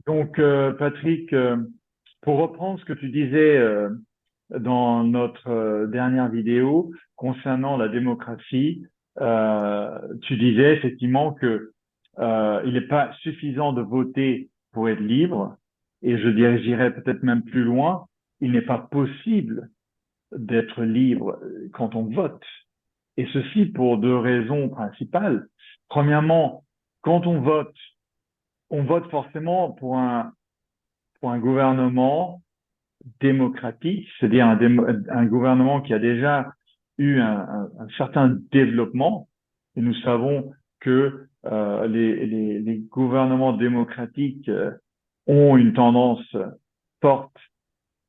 Donc, Patrick, pour reprendre ce que tu disais dans notre dernière vidéo concernant la démocratie, tu disais effectivement que il n'est pas suffisant de voter pour être libre, et j'irais peut-être même plus loin, il n'est pas possible d'être libre quand on vote. Et ceci pour deux raisons principales. Premièrement, quand on vote forcément pour un gouvernement démocratique, c'est-à-dire un gouvernement qui a déjà eu un certain développement. Et nous savons que les gouvernements démocratiques ont une tendance forte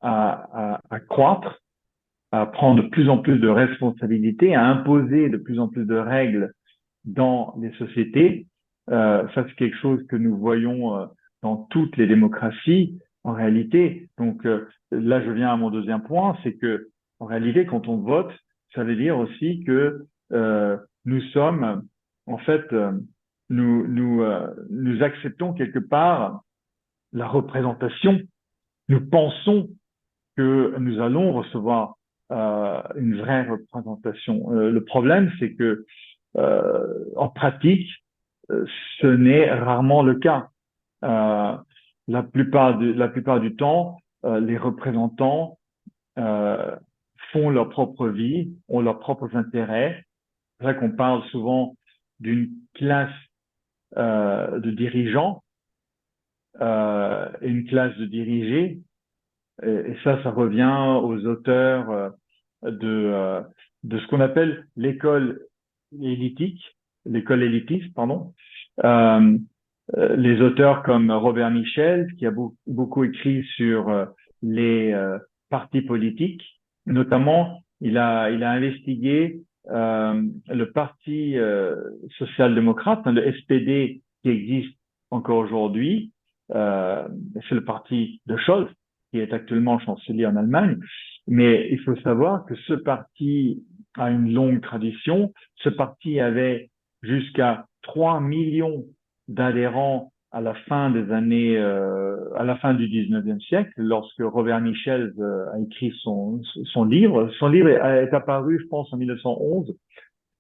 à croître, à prendre de plus en plus de responsabilités, à imposer de plus en plus de règles dans les sociétés. Ça, c'est quelque chose que nous voyons dans toutes les démocraties, en réalité. Donc là, je viens à mon deuxième point, c'est que en réalité, quand on vote, ça veut dire aussi que nous sommes, en fait, nous acceptons quelque part la représentation. Nous pensons que nous allons recevoir une vraie représentation. Le problème, c'est que en pratique, euh, ce n'est rarement le cas. Euh, la plupart du temps, les représentants euh, font leur propre vie, ont leurs propres intérêts. C'est vrai qu'on parle souvent d'une classe de dirigeants et une classe de dirigés. Et ça revient aux auteurs de, euh, de ce qu'on appelle l'école élitiste, pardon. Euh, les auteurs comme Robert Michel, qui a beaucoup écrit sur les partis politiques, notamment, il a investigué le parti social-démocrate, le SPD, qui existe encore aujourd'hui. C'est le parti de Scholz, qui est actuellement chancelier en Allemagne. Mais il faut savoir que ce parti a une longue tradition. Ce parti avait jusqu'à 3 millions d'adhérents à la fin à la fin du 19e siècle, lorsque Robert Michel a écrit son livre. Son livre est apparu, je pense, en 1911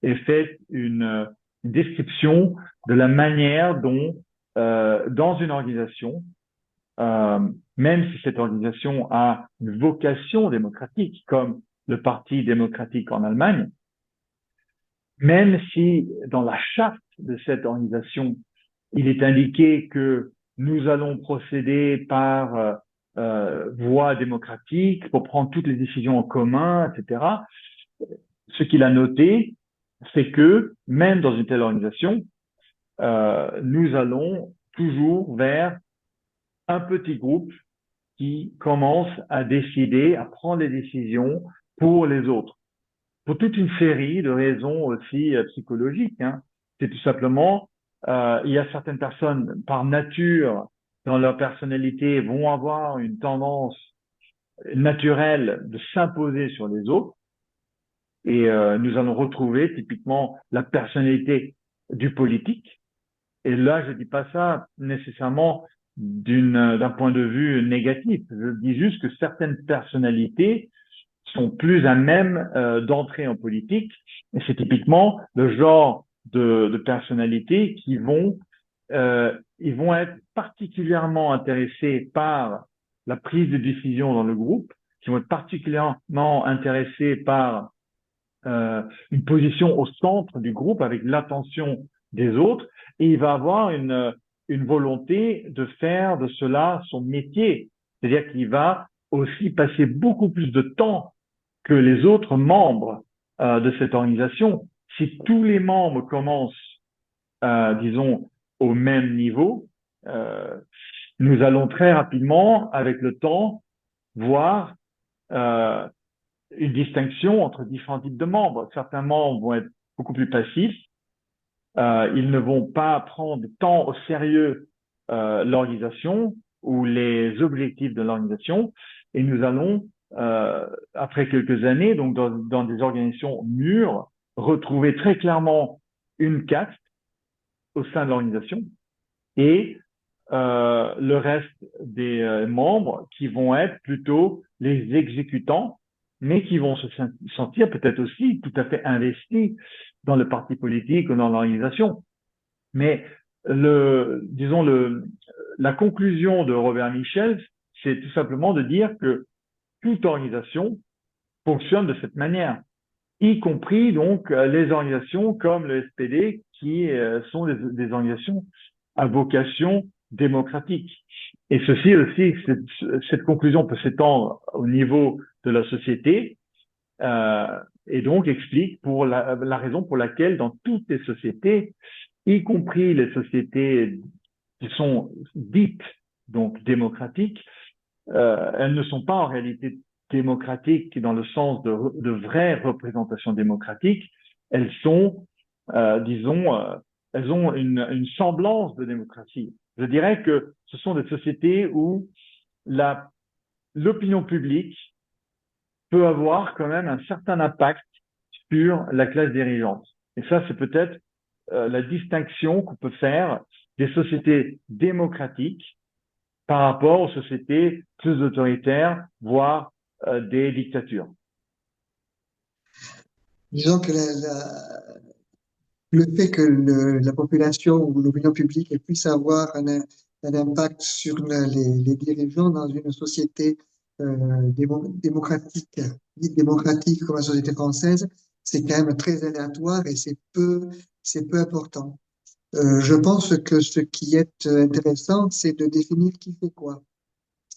et fait une description de la manière dont, dans une organisation, euh, même si cette organisation a une vocation démocratique, comme le Parti démocratique en Allemagne, même si dans la charte de cette organisation, il est indiqué que nous allons procéder par voie démocratique pour prendre toutes les décisions en commun, etc. Ce qu'il a noté, c'est que même dans une telle organisation, nous allons toujours vers un petit groupe qui commence à décider, à prendre les décisions pour les autres, pour toute une série de raisons aussi psychologiques. Hein. C'est tout simplement, il y a certaines personnes par nature, dans leur personnalité, vont avoir une tendance naturelle de s'imposer sur les autres. Et nous allons retrouver typiquement la personnalité du politique. Et là, je dis pas ça nécessairement d'un point de vue négatif. Je dis juste que certaines personnalités sont plus à même d'entrer en politique. Et c'est typiquement le genre de personnalités ils vont être particulièrement intéressés par la prise de décision dans le groupe, qui vont être particulièrement intéressés par une position au centre du groupe avec l'attention des autres, et il va avoir une volonté de faire de cela son métier. C'est-à-dire qu'il va aussi passer beaucoup plus de temps que les autres membres de cette organisation. Si tous les membres commencent, disons, au même niveau, euh, nous allons très rapidement, avec le temps, voir euh, une distinction entre différents types de membres. Certains membres vont être beaucoup plus passifs, ils ne vont pas prendre tant au sérieux l'organisation ou les objectifs de l'organisation, et nous allons, après quelques années, donc dans des organisations mûres, retrouver très clairement une caste au sein de l'organisation et le reste des membres qui vont être plutôt les exécutants, mais qui vont se sentir peut-être aussi tout à fait investis dans le parti politique ou dans l'organisation. Mais disons la conclusion de Robert Michel, c'est tout simplement de dire que toute organisation fonctionne de cette manière, y compris donc les organisations comme le SPD qui sont des organisations à vocation démocratique. Et ceci aussi, cette conclusion peut s'étendre au niveau de la société euh, et donc explique pour la raison pour laquelle dans toutes les sociétés, y compris les sociétés qui sont dites donc démocratiques, elles ne sont pas en réalité démocratiques dans le sens de vraie représentation démocratique. Elles sont, disons, elles ont une semblance de démocratie. Je dirais que ce sont des sociétés où l'opinion publique peut avoir quand même un certain impact sur la classe dirigeante. Et ça, c'est peut-être la distinction qu'on peut faire des sociétés démocratiques par rapport aux sociétés plus autoritaires, voire des dictatures. Disons que le fait que la population ou l'opinion publique puisse avoir un impact sur les dirigeants dans une société démocratique, dite démocratique comme la société française, c'est quand même très aléatoire et c'est peu important. Je pense que ce qui est intéressant, c'est de définir qui fait quoi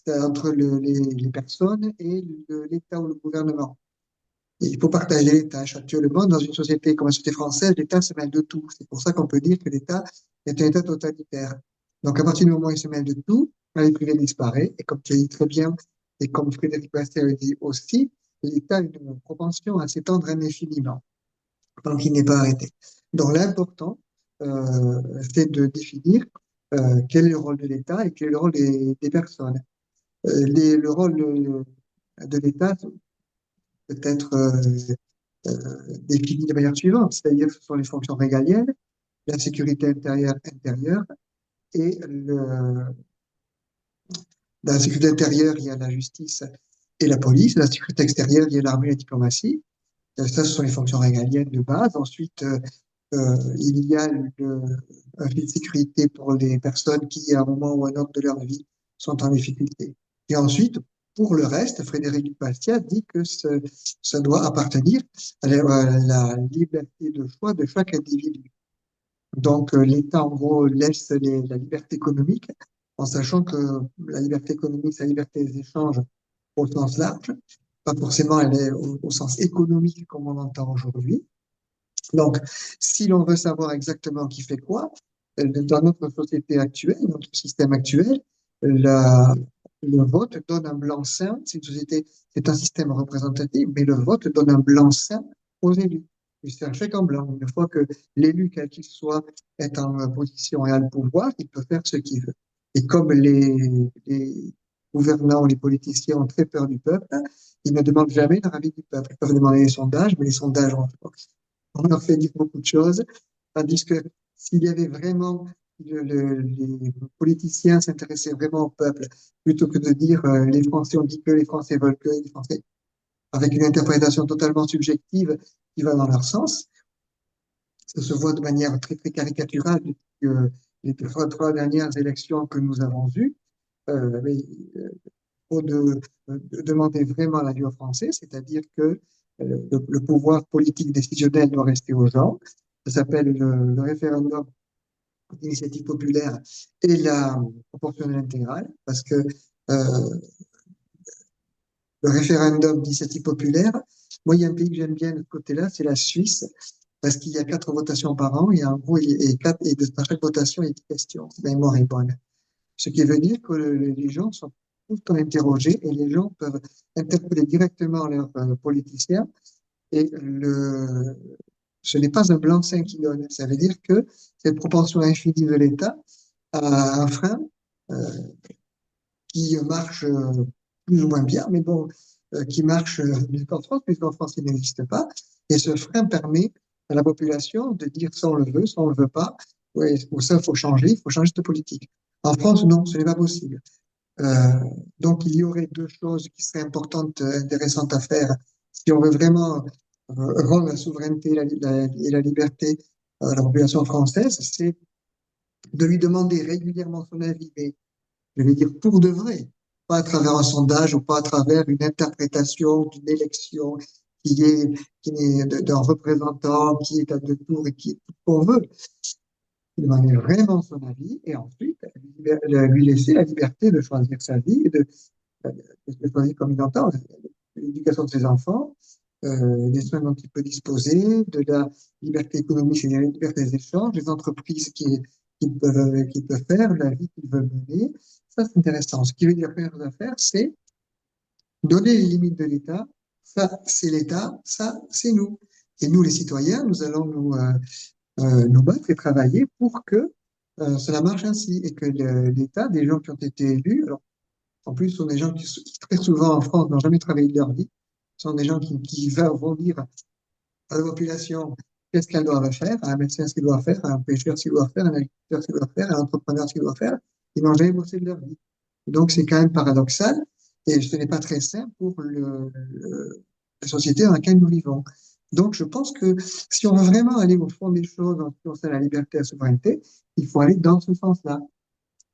entre les personnes et l'État ou le gouvernement. Et il faut partager les tâches. Actuellement, dans une société comme la société française, l'État se mêle de tout. C'est pour ça qu'on peut dire que l'État est un État totalitaire. Donc, à partir du moment où il se mêle de tout, la vie privée disparaît. Et comme tu as dit très bien, et comme Frédéric Bastiat le dit aussi, l'État a une propension à s'étendre indéfiniment, tant qu'il n'est pas arrêté. Donc, l'important, c'est de définir quel est le rôle de l'État et quel est le rôle des personnes. Le rôle de l'État peut être défini de manière suivante, c'est-à-dire que ce sont les fonctions régaliennes, la sécurité intérieure et dans la sécurité intérieure, il y a la justice et la police. Dans la sécurité extérieure, il y a l'armée et la diplomatie. Ça, ce sont les fonctions régaliennes de base. Ensuite, il y a un filet de sécurité pour les personnes qui, à un moment ou à un autre de leur vie, sont en difficulté. Et ensuite, pour le reste, Frédéric Bastiat dit que ça doit appartenir à la liberté de choix de chaque individu. Donc, l'État, en gros, laisse la liberté économique, en sachant que la liberté économique, c'est la liberté des échanges au sens large, pas forcément elle est au sens économique comme on entend aujourd'hui. Donc, si l'on veut savoir exactement qui fait quoi, dans notre société actuelle, notre système actuel, le vote donne un blanc-seing. C'est une société, c'est un système représentatif, mais le vote donne un blanc-seing aux élus. C'est un chèque en blanc. Une fois que l'élu, quel qu'il soit, est en position et a le pouvoir, il peut faire ce qu'il veut. Et comme les gouvernants ou les politiciens ont très peur du peuple, ils ne demandent jamais l'avis du peuple. Ils peuvent demander des sondages, mais les sondages, on leur fait dire beaucoup de choses. Tandis que s'il y avait vraiment les politiciens s'intéressaient vraiment au peuple, plutôt que de dire les Français ont dit que les Français veulent que les Français, avec une interprétation totalement subjective qui va dans leur sens. Ça se voit de manière très, très caricaturale depuis les trois dernières élections que nous avons eues. Mais faut demander vraiment l'avis aux Français, c'est-à-dire que le pouvoir politique décisionnel doit rester aux gens. Ça s'appelle le référendum d'initiative populaire et la proportionnelle intégrale, parce que le référendum d'initiative populaire, moi, il y a un pays que j'aime bien de ce côté-là, c'est la Suisse, parce qu'il y a 4 votations par an, et en gros, dans chaque votation, il y a 10 questions, si ma mémoire est bonne. Ce qui veut dire que les gens sont tout le temps interrogés et les gens peuvent interpeller directement leurs politiciens et ce n'est pas un blanc-seing qui donne. Ça veut dire que cette propension infinie de l'État a un frein qui marche plus ou moins bien, mais bon, qui marche mieux qu'en France, puisqu'en France, il n'existe pas. Et ce frein permet à la population de dire ça on le veut, ça on le veut pas, ouais, ou ça il faut changer de politique. En France, non, ce n'est pas possible. Euh, donc, il y aurait deux choses qui seraient importantes, intéressantes à faire si on veut vraiment rendre la souveraineté et la liberté à la population française, c'est de lui demander régulièrement son avis, mais je vais dire pour de vrai, pas à travers un sondage ou pas à travers une interprétation d'une élection qui est, d'un représentant qui est à deux tours et qui est tout ce qu'on veut. Demander vraiment son avis et ensuite lui laisser la liberté de choisir sa vie et de choisir comme il entend l'éducation de ses enfants, les soins dont il peut disposer, de la liberté économique, c'est-à-dire la liberté des échanges, les entreprises qu'il peut faire, la vie qu'il veut mener. Ça, c'est intéressant. Ce qui veut dire que la première chose à faire, c'est donner les limites de l'État. Ça, c'est l'État, ça, c'est nous. Et nous, les citoyens, nous allons nous battre et travailler pour que cela marche ainsi et que l'État, des gens qui ont été élus, alors en plus, ce sont des gens qui très souvent en France n'ont jamais travaillé de leur vie, ce sont des gens qui vont dire à la population qu'est-ce qu'elle doit faire, à un médecin ce qu'il doit faire, à un pêcheur ce qu'il doit faire, à un agriculteur ce qu'il doit faire, à un entrepreneur ce qu'il doit faire. Ils n'ont jamais bossé de leur vie. Donc, c'est quand même paradoxal et ce n'est pas très sain pour la société dans laquelle nous vivons. Donc, je pense que si on veut vraiment aller au fond des choses en ce qui concerne la liberté et la souveraineté, il faut aller dans ce sens-là.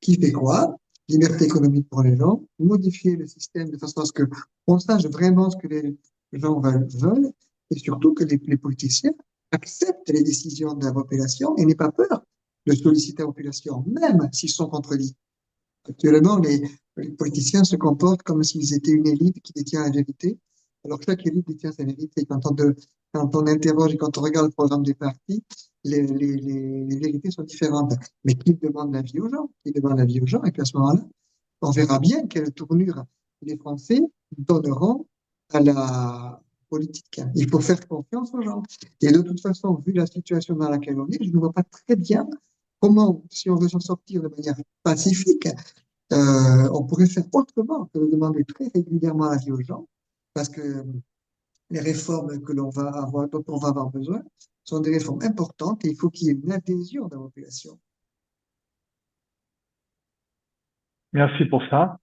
Qui fait quoi? Liberté économique pour les gens, modifier le système de façon à ce que on sache vraiment ce que les gens veulent et surtout que les politiciens acceptent les décisions de la population et n'aient pas peur de solliciter la population, même s'ils sont contredits. Actuellement, les politiciens se comportent comme s'ils étaient une élite qui détient la vérité, alors que chaque élite détient sa vérité. Quand on interroge et quand on regarde le programme des partis, les vérités sont différentes. Mais qui demande la vie aux gens? Qui demande la vie aux gens? Et puis à ce moment-là, on verra bien quelle tournure les Français donneront à la politique. Il faut faire confiance aux gens. Et de toute façon, vu la situation dans laquelle on est, je ne vois pas très bien comment, si on veut s'en sortir de manière pacifique, on pourrait faire autrement que de demander très régulièrement la vie aux gens, parce que les réformes dont on va avoir besoin, sont des réformes importantes et il faut qu'il y ait une adhésion de la population. Merci pour ça.